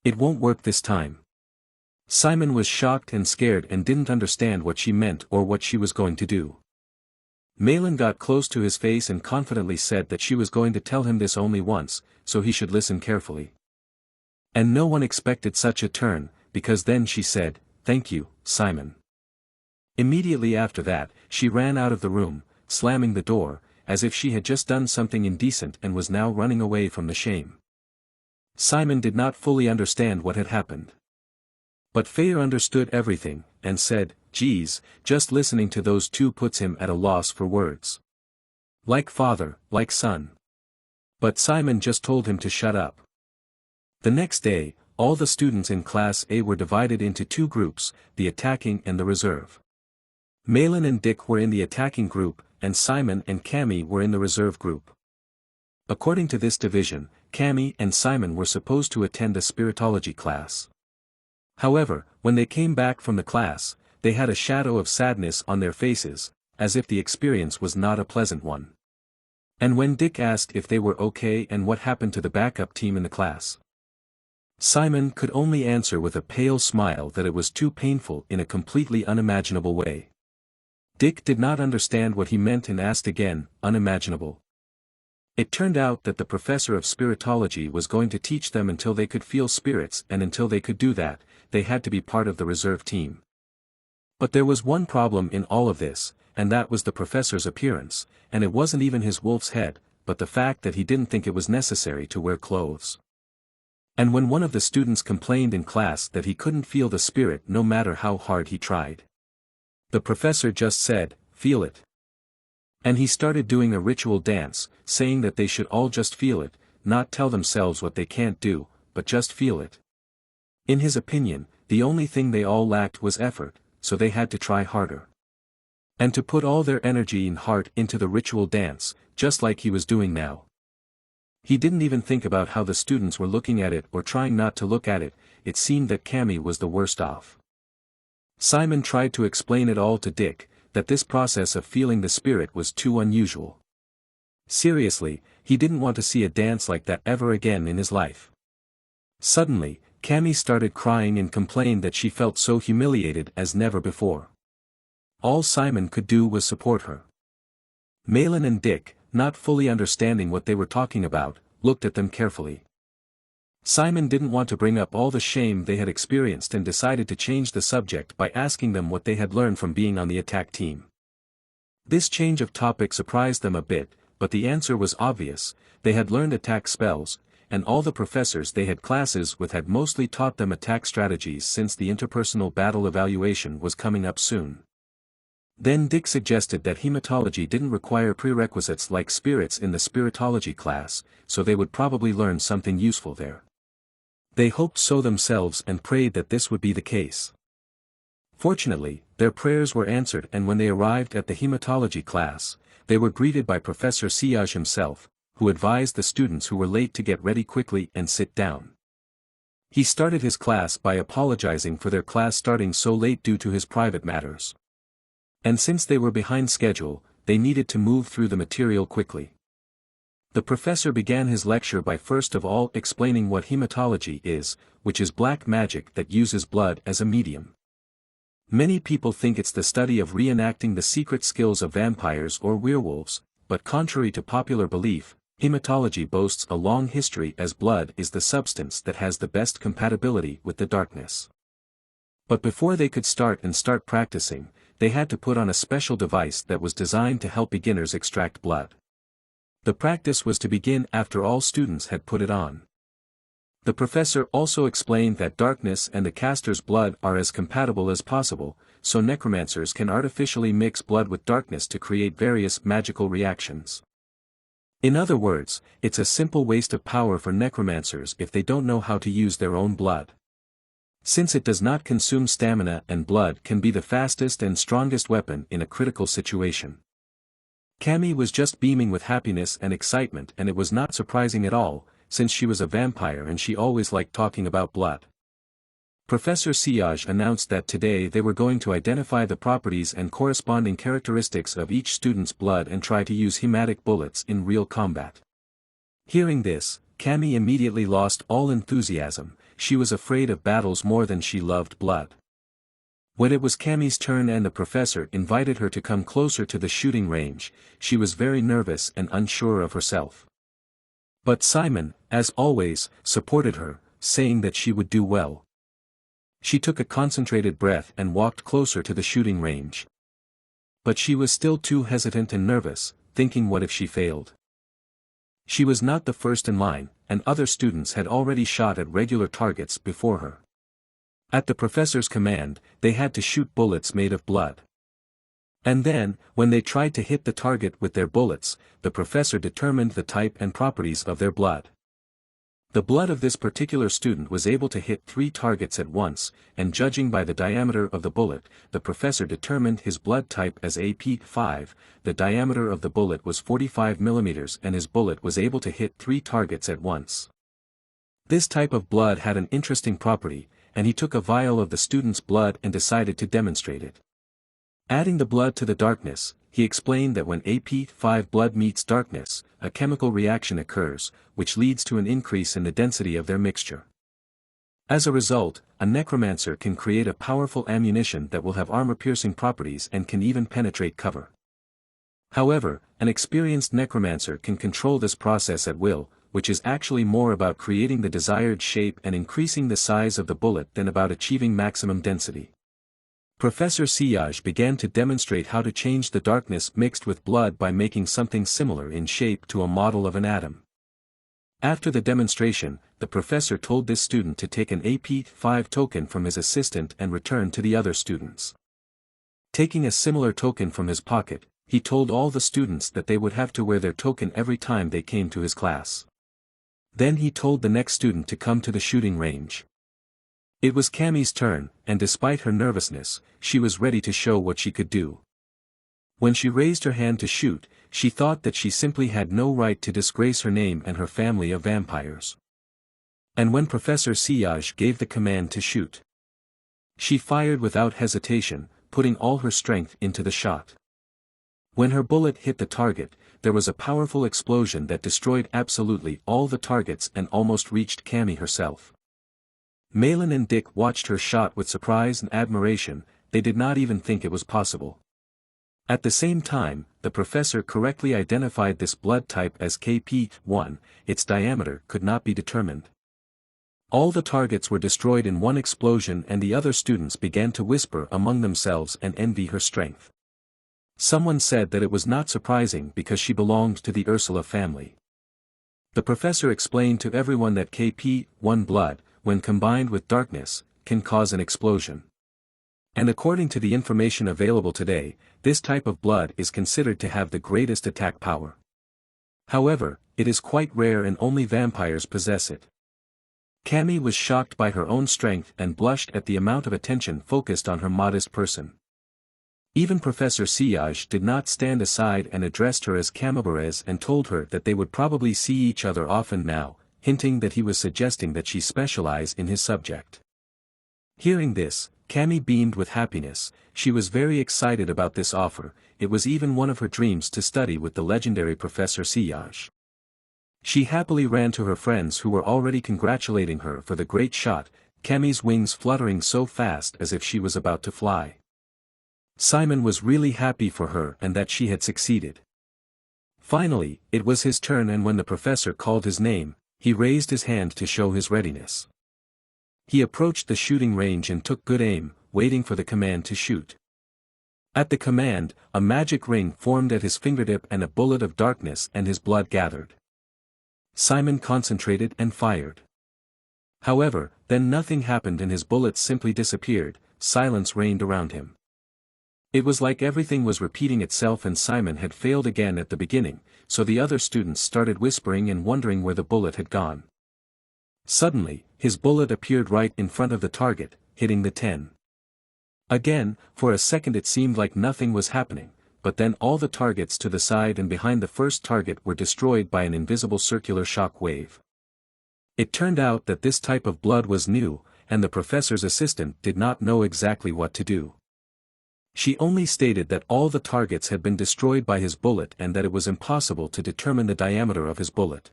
it won't work this time. Simon was shocked and scared and didn't understand what she meant or what she was going to do. Malin got close to his face and confidently said that she was going to tell him this only once, so he should listen carefully. And no one expected such a turn, because then she said, "Thank you, Simon." Immediately after that, she ran out of the room, slamming the door, as if she had just done something indecent and was now running away from the shame. Simon did not fully understand what had happened. But Faye understood everything, and said, "Geez, just listening to those two puts him at a loss for words. Like father, like son." But Simon just told him to shut up. The next day, all the students in Class A were divided into two groups, the attacking and the reserve. Malin and Dick were in the attacking group, and Simon and Cammy were in the reserve group. According to this division, Cammy and Simon were supposed to attend a spiritology class. However, when they came back from the class, they had a shadow of sadness on their faces, as if the experience was not a pleasant one. And when Dick asked if they were okay and what happened to the backup team in the class, Simon could only answer with a pale smile that it was too painful in a completely unimaginable way. Dick did not understand what he meant and asked again, unimaginable. It turned out that the professor of spiritology was going to teach them until they could feel spirits, and until they could do that, they had to be part of the reserve team. But there was one problem in all of this, and that was the professor's appearance, and it wasn't even his wolf's head, but the fact that he didn't think it was necessary to wear clothes. And when one of the students complained in class that he couldn't feel the spirit no matter how hard he tried, the professor just said, "Feel it." And he started doing a ritual dance, saying that they should all just feel it, not tell themselves what they can't do, but just feel it. In his opinion, the only thing they all lacked was effort, so they had to try harder. And to put all their energy and heart into the ritual dance, just like he was doing now. He didn't even think about how the students were looking at it or trying not to look at it. It seemed that Cammy was the worst off. Simon tried to explain it all to Dick, that this process of feeling the spirit was too unusual. Seriously, he didn't want to see a dance like that ever again in his life. Suddenly, Cammy started crying and complained that she felt so humiliated as never before. All Simon could do was support her. Malin and Dick, not fully understanding what they were talking about, looked at them carefully. Simon didn't want to bring up all the shame they had experienced and decided to change the subject by asking them what they had learned from being on the attack team. This change of topic surprised them a bit, but the answer was obvious. They had learned attack spells, and all the professors they had classes with had mostly taught them attack strategies since the interpersonal battle evaluation was coming up soon. Then Dick suggested that hematology didn't require prerequisites like spirits in the spiritology class, so they would probably learn something useful there. They hoped so themselves and prayed that this would be the case. Fortunately, their prayers were answered, and when they arrived at the hematology class, they were greeted by Professor Siaj himself, who advised the students who were late to get ready quickly and sit down. He started his class by apologizing for their class starting so late due to his private matters. And since they were behind schedule, they needed to move through the material quickly. The professor began his lecture by first of all explaining what hematology is, which is black magic that uses blood as a medium. Many people think it's the study of reenacting the secret skills of vampires or werewolves, but contrary to popular belief, hematology boasts a long history as blood is the substance that has the best compatibility with the darkness. But before they could start practicing, they had to put on a special device that was designed to help beginners extract blood. The practice was to begin after all students had put it on. The professor also explained that darkness and the caster's blood are as compatible as possible, so necromancers can artificially mix blood with darkness to create various magical reactions. In other words, it's a simple waste of power for necromancers if they don't know how to use their own blood. Since it does not consume stamina, and blood can be the fastest and strongest weapon in a critical situation. Cammy was just beaming with happiness and excitement, and it was not surprising at all, since she was a vampire and she always liked talking about blood. Professor Siaj announced that today they were going to identify the properties and corresponding characteristics of each student's blood and try to use hematic bullets in real combat. Hearing this, Cammy immediately lost all enthusiasm. She was afraid of battles more than she loved blood. When it was Cammy's turn and the professor invited her to come closer to the shooting range, she was very nervous and unsure of herself. But Simon, as always, supported her, saying that she would do well. She took a concentrated breath and walked closer to the shooting range. But she was still too hesitant and nervous, thinking what if she failed. She was not the first in line, and other students had already shot at regular targets before her. At the professor's command, they had to shoot bullets made of blood. And then, when they tried to hit the target with their bullets, the professor determined the type and properties of their blood. The blood of this particular student was able to hit 3 targets at once, and judging by the diameter of the bullet, the professor determined his blood type as AP5. The diameter of the bullet was 45 mm and his bullet was able to hit 3 targets at once. This type of blood had an interesting property, and he took a vial of the student's blood and decided to demonstrate it. Adding the blood to the darkness, he explained that when AP5 blood meets darkness, a chemical reaction occurs, which leads to an increase in the density of their mixture. As a result, a necromancer can create a powerful ammunition that will have armor-piercing properties and can even penetrate cover. However, an experienced necromancer can control this process at will, which is actually more about creating the desired shape and increasing the size of the bullet than about achieving maximum density. Professor Sillage began to demonstrate how to change the darkness mixed with blood by making something similar in shape to a model of an atom. After the demonstration, the professor told this student to take an AP5 token from his assistant and return to the other students. Taking a similar token from his pocket, he told all the students that they would have to wear their token every time they came to his class. Then he told the next student to come to the shooting range. It was Cammy's turn, and despite her nervousness, she was ready to show what she could do. When she raised her hand to shoot, she thought that she simply had no right to disgrace her name and her family of vampires. And when Professor Sillage gave the command to shoot, she fired without hesitation, putting all her strength into the shot. When her bullet hit the target, there was a powerful explosion that destroyed absolutely all the targets and almost reached Cammy herself. Malin and Dick watched her shot with surprise and admiration, they did not even think it was possible. At the same time, the professor correctly identified this blood type as KP1, its diameter could not be determined. All the targets were destroyed in one explosion and the other students began to whisper among themselves and envy her strength. Someone said that it was not surprising because she belonged to the Ursula family. The professor explained to everyone that KP1 blood, when combined with darkness, can cause an explosion. And according to the information available today, this type of blood is considered to have the greatest attack power. However, it is quite rare and only vampires possess it. Cammy was shocked by her own strength and blushed at the amount of attention focused on her modest person. Even Professor Sillage did not stand aside and addressed her as Camabarez and told her that they would probably see each other often now, hinting that he was suggesting that she specialize in his subject. Hearing this, Cammy beamed with happiness, she was very excited about this offer, it was even one of her dreams to study with the legendary Professor Sillage. She happily ran to her friends who were already congratulating her for the great shot, Cammy's wings fluttering so fast as if she was about to fly. Simon was really happy for her and that she had succeeded. Finally, it was his turn and when the professor called his name, he raised his hand to show his readiness. He approached the shooting range and took good aim, waiting for the command to shoot. At the command, a magic ring formed at his fingertip and a bullet of darkness and his blood gathered. Simon concentrated and fired. However, then nothing happened and his bullets simply disappeared, silence reigned around him. It was like everything was repeating itself and Simon had failed again at the beginning, so the other students started whispering and wondering where the bullet had gone. Suddenly, his bullet appeared right in front of the target, hitting the 10. Again, for a second it seemed like nothing was happening, but then all the targets to the side and behind the first target were destroyed by an invisible circular shock wave. It turned out that this type of blood was new, and the professor's assistant did not know exactly what to do. She only stated that all the targets had been destroyed by his bullet and that it was impossible to determine the diameter of his bullet.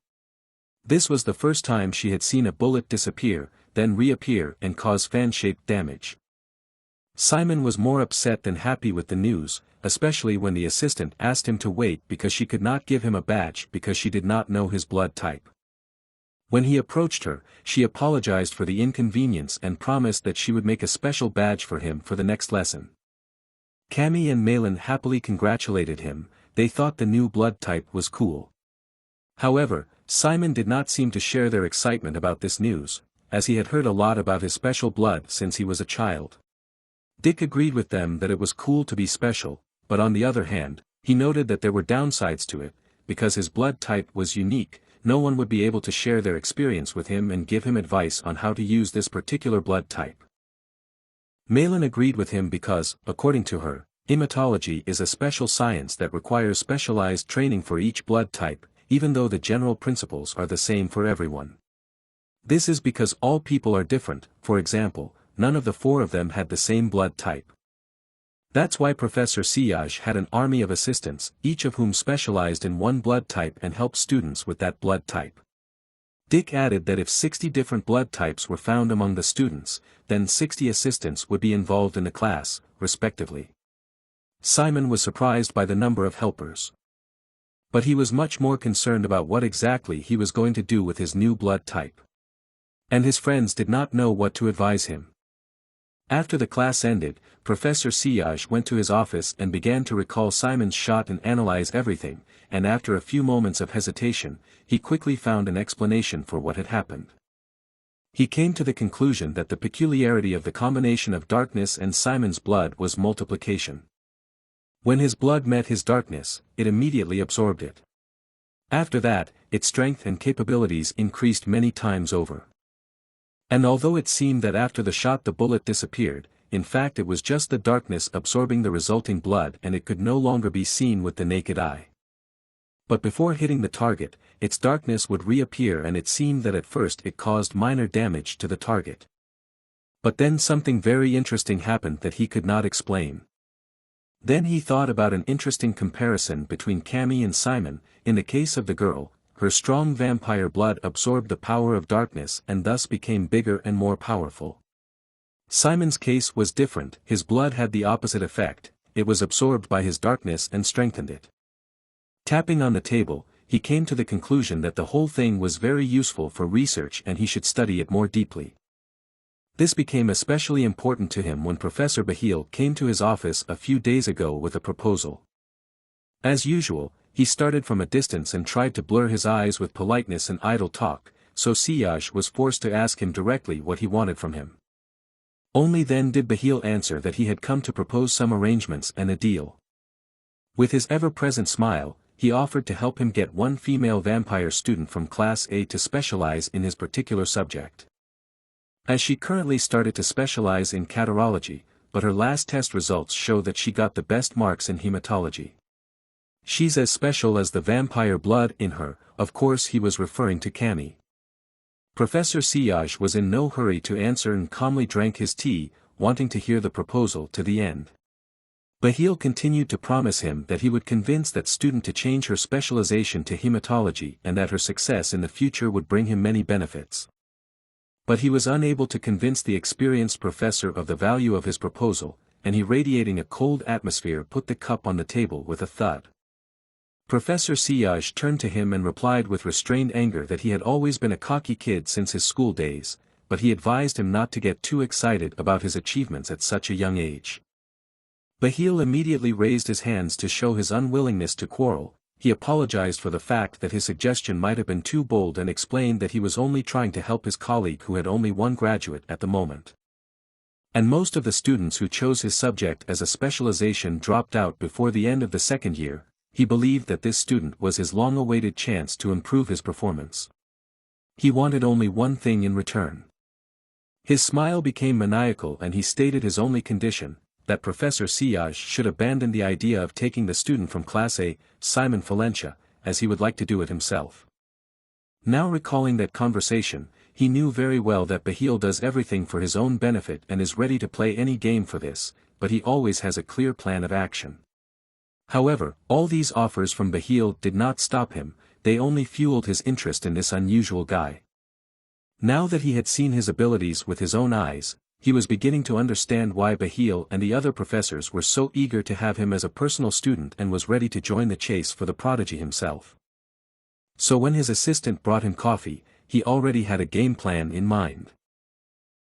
This was the first time she had seen a bullet disappear, then reappear and cause fan-shaped damage. Simon was more upset than happy with the news, especially when the assistant asked him to wait because she could not give him a badge because she did not know his blood type. When he approached her, she apologized for the inconvenience and promised that she would make a special badge for him for the next lesson. Cammy and Malin happily congratulated him, they thought the new blood type was cool. However, Simon did not seem to share their excitement about this news, as he had heard a lot about his special blood since he was a child. Dick agreed with them that it was cool to be special, but on the other hand, he noted that there were downsides to it, because his blood type was unique, no one would be able to share their experience with him and give him advice on how to use this particular blood type. Malin agreed with him because, according to her, hematology is a special science that requires specialized training for each blood type, even though the general principles are the same for everyone. This is because all people are different. For example, none of the four of them had the same blood type. That's why Professor Siage had an army of assistants, each of whom specialized in one blood type and helped students with that blood type. Dick added that if 60 different blood types were found among the students, then 60 assistants would be involved in the class, respectively. Simon was surprised by the number of helpers. But he was much more concerned about what exactly he was going to do with his new blood type. And his friends did not know what to advise him. After the class ended, Professor Siage went to his office and began to recall Simon's shot and analyze everything, and after a few moments of hesitation, he quickly found an explanation for what had happened. He came to the conclusion that the peculiarity of the combination of darkness and Simon's blood was multiplication. When his blood met his darkness, it immediately absorbed it. After that, its strength and capabilities increased many times over. And although it seemed that after the shot the bullet disappeared, in fact it was just the darkness absorbing the resulting blood and it could no longer be seen with the naked eye. But before hitting the target, its darkness would reappear and it seemed that at first it caused minor damage to the target. But then something very interesting happened that he could not explain. Then he thought about an interesting comparison between Cammy and Simon. In the case of the girl, her strong vampire blood absorbed the power of darkness and thus became bigger and more powerful. Simon's case was different. His blood had the opposite effect, it was absorbed by his darkness and strengthened it. Tapping on the table, he came to the conclusion that the whole thing was very useful for research and he should study it more deeply. This became especially important to him when Professor Bahil came to his office a few days ago with a proposal. As usual, he started from a distance and tried to blur his eyes with politeness and idle talk, so Siage was forced to ask him directly what he wanted from him. Only then did Bahil answer that he had come to propose some arrangements and a deal. With his ever-present smile, he offered to help him get one female vampire student from Class A to specialize in his particular subject. As she currently started to specialize in catarrhology, but her last test results show that she got the best marks in hematology. She's as special as the vampire blood in her. Of course he was referring to Cammy. Professor Siage was in no hurry to answer and calmly drank his tea, wanting to hear the proposal to the end. Bahil continued to promise him that he would convince that student to change her specialization to hematology and that her success in the future would bring him many benefits. But he was unable to convince the experienced professor of the value of his proposal, and he, radiating a cold atmosphere, put the cup on the table with a thud. Professor Siage turned to him and replied with restrained anger that he had always been a cocky kid since his school days, but he advised him not to get too excited about his achievements at such a young age. Bahil immediately raised his hands to show his unwillingness to quarrel. He apologized for the fact that his suggestion might have been too bold and explained that he was only trying to help his colleague who had only one graduate at the moment. And most of the students who chose his subject as a specialization dropped out before the end of the second year. He believed that this student was his long-awaited chance to improve his performance. He wanted only one thing in return. His smile became maniacal and he stated his only condition, that Professor Siage should abandon the idea of taking the student from Class A, Simon Valencia, as he would like to do it himself. Now recalling that conversation, he knew very well that Bahil does everything for his own benefit and is ready to play any game for this, but he always has a clear plan of action. However, all these offers from Bahil did not stop him, they only fueled his interest in this unusual guy. Now that he had seen his abilities with his own eyes, he was beginning to understand why Bahil and the other professors were so eager to have him as a personal student and was ready to join the chase for the prodigy himself. So when his assistant brought him coffee, he already had a game plan in mind.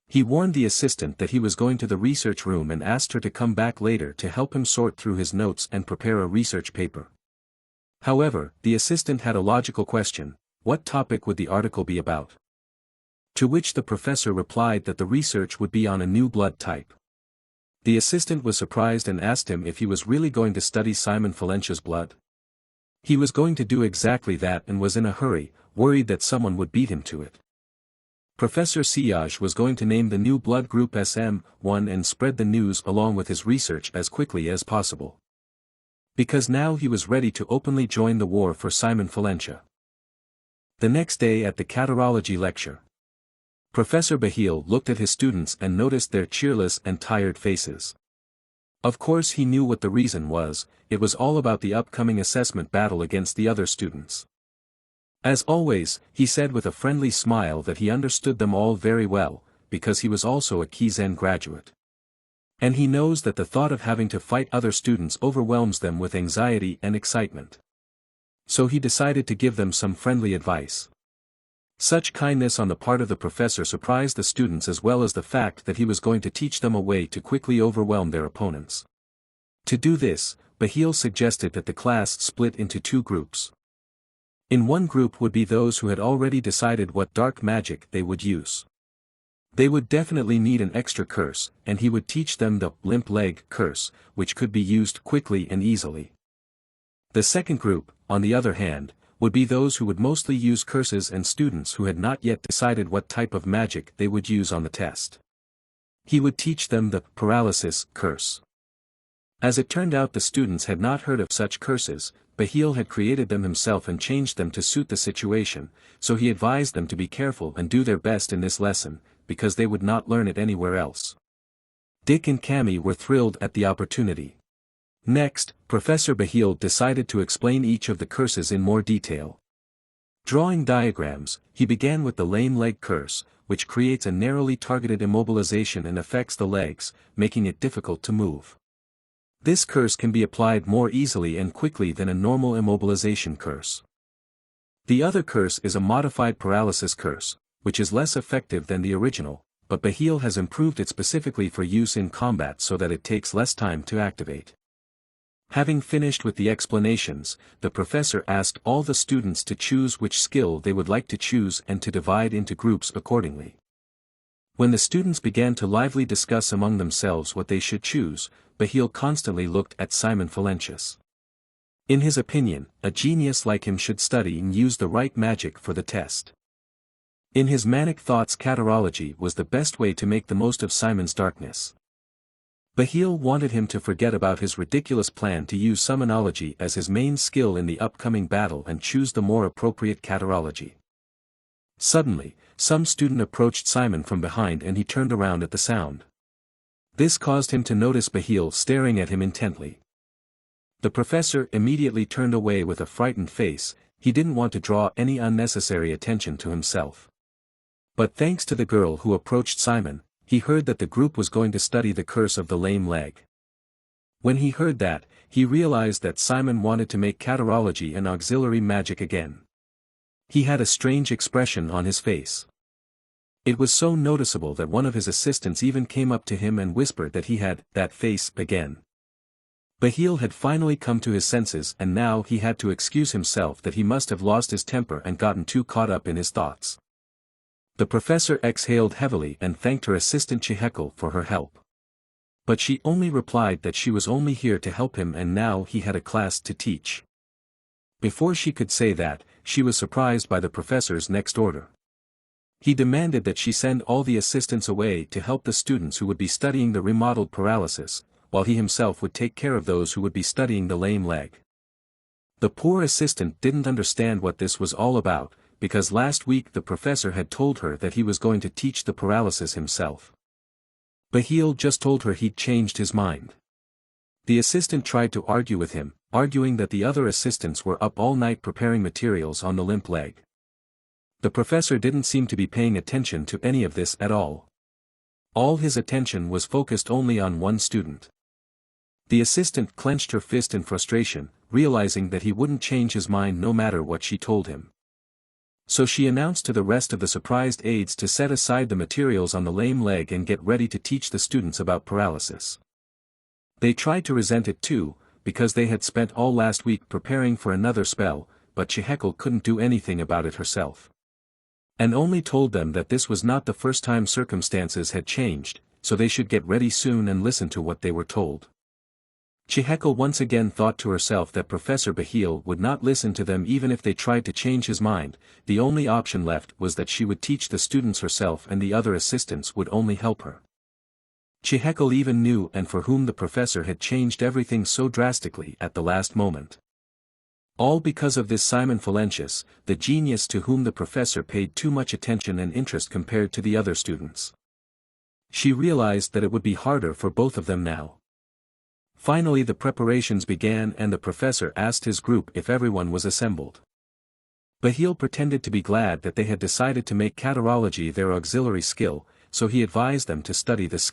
He warned the assistant that he was going to the research room and asked her to come back later to help him sort through his notes and prepare a research paper. However, the assistant had a logical question: what topic would the article be about? To which the professor replied that the research would be on a new blood type. The assistant was surprised and asked him if he was really going to study Simon Valencia's blood. He was going to do exactly that and was in a hurry, worried that someone would beat him to it. Professor Siage was going to name the new blood group SM-1 and spread the news along with his research as quickly as possible. Because now he was ready to openly join the war for Simon Valencia. The next day at the catarrhology lecture, Professor Bahil looked at his students and noticed their cheerless and tired faces. Of course he knew what the reason was, it was all about the upcoming assessment battle against the other students. As always, he said with a friendly smile that he understood them all very well, because he was also a Kizen graduate. And he knows that the thought of having to fight other students overwhelms them with anxiety and excitement. So he decided to give them some friendly advice. Such kindness on the part of the professor surprised the students as well as the fact that he was going to teach them a way to quickly overwhelm their opponents. To do this, Bahil suggested that the class split into two groups. In one group would be those who had already decided what dark magic they would use. They would definitely need an extra curse, and he would teach them the limp leg curse, which could be used quickly and easily. The second group, on the other hand, would be those who would mostly use curses and students who had not yet decided what type of magic they would use on the test. He would teach them the paralysis curse. As it turned out, the students had not heard of such curses. Bahil had created them himself and changed them to suit the situation, so he advised them to be careful and do their best in this lesson, because they would not learn it anywhere else. Dick and Cammy were thrilled at the opportunity. Next, Professor Bahil decided to explain each of the curses in more detail. Drawing diagrams, he began with the lame leg curse, which creates a narrowly targeted immobilization and affects the legs, making it difficult to move. This curse can be applied more easily and quickly than a normal immobilization curse. The other curse is a modified paralysis curse, which is less effective than the original, but Bahil has improved it specifically for use in combat so that it takes less time to activate. Having finished with the explanations, the professor asked all the students to choose which skill they would like to choose and to divide into groups accordingly. When the students began to lively discuss among themselves what they should choose, Bahil constantly looked at Simon Falentius. In his opinion, a genius like him should study and use the right magic for the test. In his manic thoughts, catarology was the best way to make the most of Simon's darkness. Bahil wanted him to forget about his ridiculous plan to use summonology as his main skill in the upcoming battle and choose the more appropriate catarology. Suddenly, some student approached Simon from behind and he turned around at the sound. This caused him to notice Bahil staring at him intently. The professor immediately turned away with a frightened face. He didn't want to draw any unnecessary attention to himself. But thanks to the girl who approached Simon, he heard that the group was going to study the curse of the lame leg. When he heard that, he realized that Simon wanted to make catarology an auxiliary magic again. He had a strange expression on his face. It was so noticeable that one of his assistants even came up to him and whispered that he had that face again. Bahil had finally come to his senses and now he had to excuse himself that he must have lost his temper and gotten too caught up in his thoughts. The professor exhaled heavily and thanked her assistant Chihekel for her help. But she only replied that she was only here to help him and now he had a class to teach. Before she could say that, she was surprised by the professor's next order. He demanded that she send all the assistants away to help the students who would be studying the remodeled paralysis, while he himself would take care of those who would be studying the lame leg. The poor assistant didn't understand what this was all about, because last week the professor had told her that he was going to teach the paralysis himself. Bahil just told her he'd changed his mind. The assistant tried to argue with him, arguing that the other assistants were up all night preparing materials on the limp leg. The professor didn't seem to be paying attention to any of this at all. All his attention was focused only on one student. The assistant clenched her fist in frustration, realizing that he wouldn't change his mind no matter what she told him. So she announced to the rest of the surprised aides to set aside the materials on the lame leg and get ready to teach the students about paralysis. They tried to resent it too, because they had spent all last week preparing for another spell, but Chihekel couldn't do anything about it herself. And only told them that this was not the first time circumstances had changed, so they should get ready soon and listen to what they were told. Chihekel once again thought to herself that Professor Bahil would not listen to them even if they tried to change his mind. The only option left was that she would teach the students herself and the other assistants would only help her. Chihekel even knew and for whom the professor had changed everything so drastically at the last moment. All because of this Simon Falentius, the genius to whom the professor paid too much attention and interest compared to the other students. She realized that it would be harder for both of them now. Finally the preparations began and the professor asked his group if everyone was assembled. Bahil pretended to be glad that they had decided to make catarology their auxiliary skill, so he advised them to study the skill.